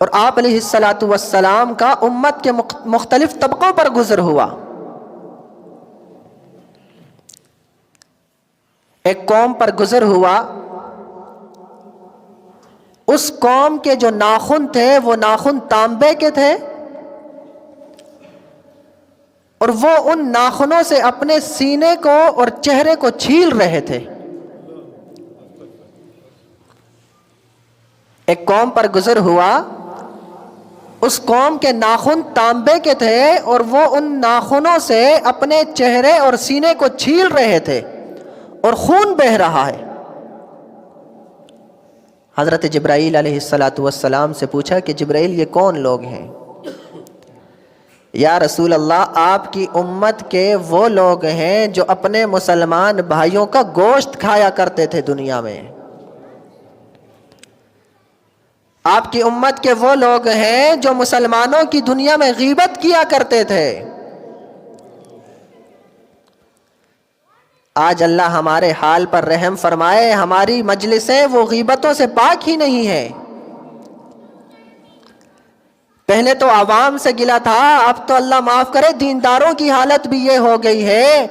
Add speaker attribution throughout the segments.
Speaker 1: اور آپ علیہ الصلاۃ والسلام کا امت کے مختلف طبقوں پر گزر ہوا۔ ایک قوم پر گزر ہوا، اس قوم کے جو ناخن تھے وہ ناخن تانبے کے تھے، اور وہ ان ناخنوں سے اپنے سینے کو اور چہرے کو چھیل رہے تھے۔ ایک قوم پر گزر ہوا، اس قوم کے ناخن تانبے کے تھے اور وہ ان ناخنوں سے اپنے چہرے اور سینے کو چھیل رہے تھے اور خون بہہ رہا ہے۔ حضرت جبرائیل علیہ السلام سے پوچھا کہ جبرائیل، یہ کون لوگ ہیں؟ یا رسول اللہ، آپ کی امت کے وہ لوگ ہیں جو اپنے مسلمان بھائیوں کا گوشت کھایا کرتے تھے دنیا میں۔ آپ کی امت کے وہ لوگ ہیں جو مسلمانوں کی دنیا میں غیبت کیا کرتے تھے۔ آج اللہ ہمارے حال پر رحم فرمائے، ہماری مجلسیں وہ غیبتوں سے پاک ہی نہیں ہیں۔ پہلے تو عوام سے گلا تھا، اب تو اللہ معاف کرے دینداروں کی حالت بھی یہ ہو گئی ہے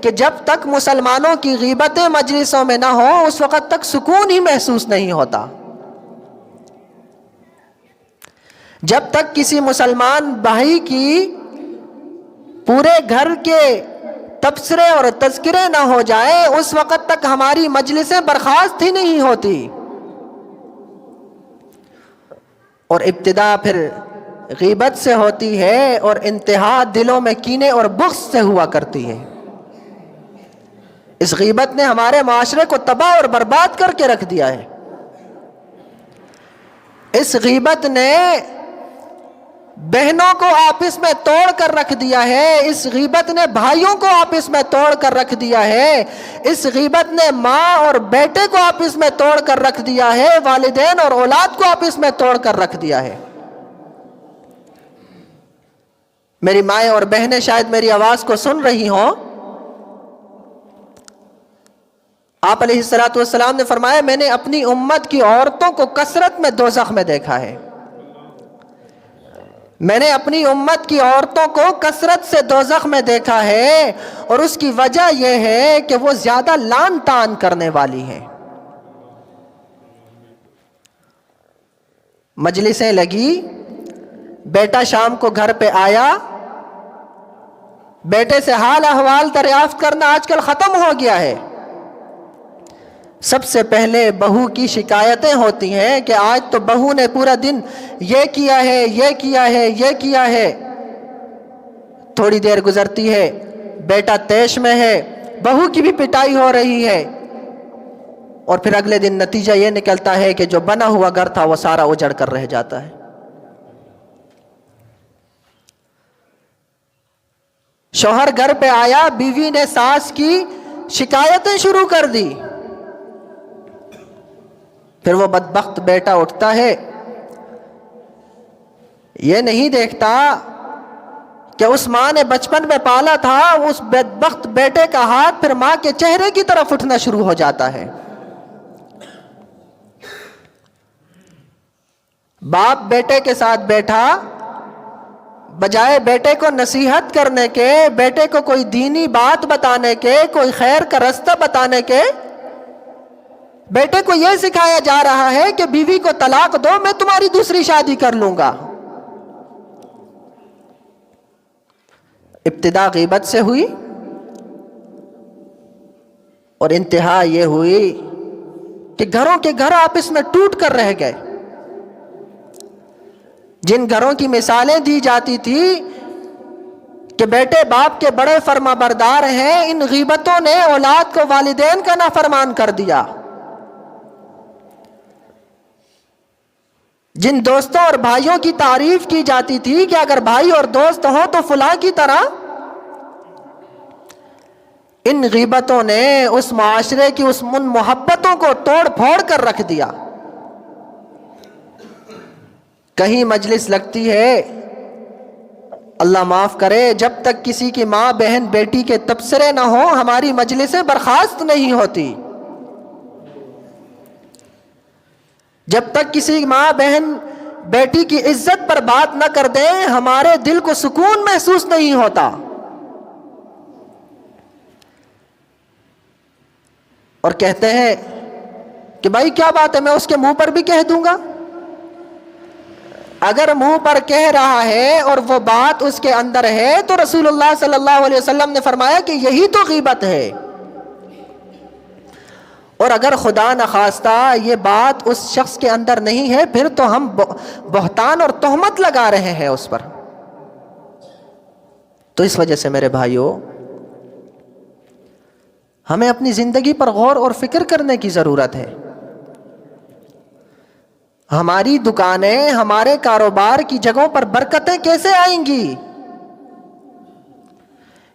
Speaker 1: کہ جب تک مسلمانوں کی غیبتیں مجلسوں میں نہ ہوں اس وقت تک سکون ہی محسوس نہیں ہوتا۔ جب تک کسی مسلمان بھائی کی پورے گھر کے تبصرے اور تذکرے نہ ہو جائے اس وقت تک ہماری مجلسیں برخاست ہی نہیں ہوتی، اور ابتدا پھر غیبت سے ہوتی ہے اور انتہا دلوں میں کینے اور بغض سے ہوا کرتی ہے۔ اس غیبت نے ہمارے معاشرے کو تباہ اور برباد کر کے رکھ دیا ہے۔ اس غیبت نے بہنوں کو آپس میں توڑ کر رکھ دیا ہے، اس غیبت نے بھائیوں کو آپس میں توڑ کر رکھ دیا ہے، اس غیبت نے ماں اور بیٹے کو آپس میں توڑ کر رکھ دیا ہے، والدین اور اولاد کو آپس میں توڑ کر رکھ دیا ہے۔ میری مائیں اور بہنیں شاید میری آواز کو سن رہی ہوں۔ آپ علیہ السلام نے فرمایا، میں نے اپنی امت کی عورتوں کو کثرت میں دوزخ میں دیکھا ہے۔ میں نے اپنی امت کی عورتوں کو کثرت سے دوزخ میں دیکھا ہے، اور اس کی وجہ یہ ہے کہ وہ زیادہ لان تان کرنے والی ہیں۔ مجلسیں لگی، بیٹا شام کو گھر پہ آیا، بیٹے سے حال احوال دریافت کرنا آج کل ختم ہو گیا ہے۔ سب سے پہلے بہو کی شکایتیں ہوتی ہیں کہ آج تو بہو نے پورا دن یہ کیا ہے، یہ کیا ہے، یہ کیا ہے۔ تھوڑی دیر گزرتی ہے، بیٹا طیش میں ہے، بہو کی بھی پٹائی ہو رہی ہے، اور پھر اگلے دن نتیجہ یہ نکلتا ہے کہ جو بنا ہوا گھر تھا وہ سارا اجڑ کر رہ جاتا ہے۔ شوہر گھر پہ آیا، بیوی نے ساس کی شکایتیں شروع کر دی، پھر وہ بدبخت بیٹا اٹھتا ہے، یہ نہیں دیکھتا کہ اس ماں نے بچپن میں پالا تھا، اس بدبخت بیٹے کا ہاتھ پھر ماں کے چہرے کی طرف اٹھنا شروع ہو جاتا ہے۔ باپ بیٹے کے ساتھ بیٹھا، بجائے بیٹے کو نصیحت کرنے کے، بیٹے کو کوئی دینی بات بتانے کے، کوئی خیر کا رستہ بتانے کے، بیٹے کو یہ سکھایا جا رہا ہے کہ بیوی کو طلاق دو، میں تمہاری دوسری شادی کر لوں گا۔ ابتدا غیبت سے ہوئی اور انتہا یہ ہوئی کہ گھروں کے گھر آپس میں ٹوٹ کر رہ گئے۔ جن گھروں کی مثالیں دی جاتی تھی کہ بیٹے باپ کے بڑے فرما بردار ہیں، ان غیبتوں نے اولاد کو والدین کا نافرمان کر دیا۔ جن دوستوں اور بھائیوں کی تعریف کی جاتی تھی کہ اگر بھائی اور دوست ہو تو فلاں کی طرح، ان غیبتوں نے اس معاشرے کی ان محبتوں کو توڑ پھوڑ کر رکھ دیا۔ کہیں مجلس لگتی ہے، اللہ معاف کرے، جب تک کسی کی ماں بہن بیٹی کے تبصرے نہ ہوں ہماری مجلسیں برخاست نہیں ہوتی۔ جب تک کسی ماں بہن بیٹی کی عزت پر بات نہ کر دیں، ہمارے دل کو سکون محسوس نہیں ہوتا. اور کہتے ہیں کہ بھائی کیا بات ہے، میں اس کے منہ پر بھی کہہ دوں گا. اگر منہ پر کہہ رہا ہے اور وہ بات اس کے اندر ہے تو رسول اللہ صلی اللہ علیہ وسلم نے فرمایا کہ یہی تو غیبت ہے. اور اگر خدا نخواستہ یہ بات اس شخص کے اندر نہیں ہے، پھر تو ہم بہتان اور تہمت لگا رہے ہیں اس پر. تو اس وجہ سے میرے بھائیوں، ہمیں اپنی زندگی پر غور اور فکر کرنے کی ضرورت ہے. ہماری دکانیں، ہمارے کاروبار کی جگہوں پر برکتیں کیسے آئیں گی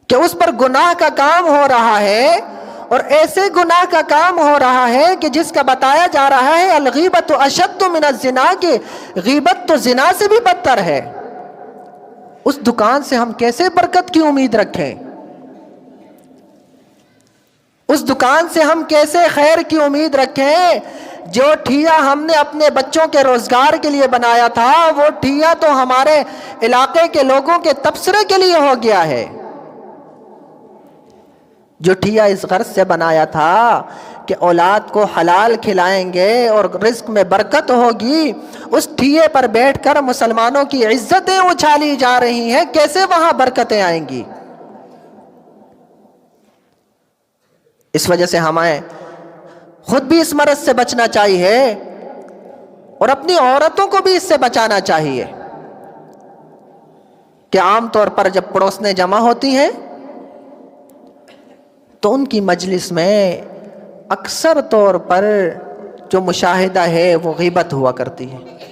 Speaker 1: کہ اس پر گناہ کا کام ہو رہا ہے، اور ایسے گناہ کا کام ہو رہا ہے کہ جس کا بتایا جا رہا ہے الغیبت اشد من الزنا، کہ غیبت تو زنا سے بھی بدتر ہے. اس دکان سے ہم کیسے برکت کی امید رکھیں؟ اس دکان سے ہم کیسے خیر کی امید رکھیں؟ جو ٹھیا ہم نے اپنے بچوں کے روزگار کے لیے بنایا تھا، وہ ٹھیا تو ہمارے علاقے کے لوگوں کے تبصرے کے لیے ہو گیا ہے. جو ٹھیا اس غرض سے بنایا تھا کہ اولاد کو حلال کھلائیں گے اور رزق میں برکت ہوگی، اس ٹھیے پر بیٹھ کر مسلمانوں کی عزتیں اچھالی جا رہی ہیں، کیسے وہاں برکتیں آئیں گی؟ اس وجہ سے ہمیں خود بھی اس مرض سے بچنا چاہیے اور اپنی عورتوں کو بھی اس سے بچانا چاہیے کہ عام طور پر جب پڑوسنیں جمع ہوتی ہیں تو ان کی مجلس میں اکثر طور پر جو مشاہدہ ہے وہ غیبت ہوا کرتی ہے.